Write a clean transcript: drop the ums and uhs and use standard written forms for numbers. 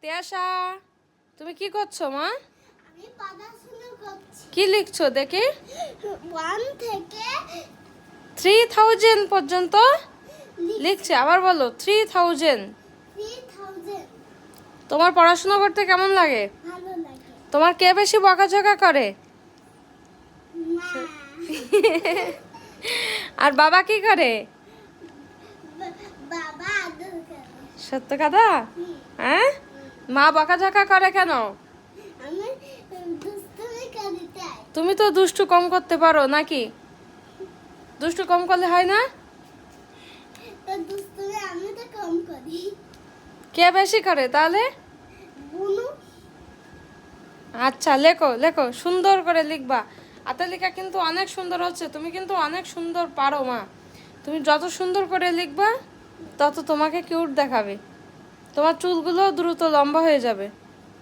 তিয়াশা, তুমি কি করছো মা? আমি পড়াশোনা করছি। কি লিখছো দেখি? 1 থেকে 3000 পর্যন্ত লিখছে। আবার বলো 3000। 3000। তোমার পড়াশোনা করতে কেমন লাগে? ভালো লাগে। তোমার কে বেশি বকাঝকা করে? মা। আর বাবা কি করে? বাবা আদর করে। সত্য কথা? হ্যাঁ, মা বকাঝকা করে কেন? আমি দুষ্টুমি করি তাই। তুমি তো দুষ্টু কম করতে পারো নাকি? দুষ্টু কম করলে হয় না? তো দুষ্টুমি আমি তো কম করি। কে বেশি করে তাহলে? বুনু। আচ্ছা, লেখো লেখো, সুন্দর করে লিখবা। হাতের লেখা কিন্তু অনেক সুন্দর হচ্ছে, তুমি কিন্তু অনেক সুন্দর পারো মা। তুমি যত সুন্দর করে লিখবা তত তোমাকে কিউট দেখাবে, তোমার চুলগুলো দ্রুত লম্বা হয়ে যাবে।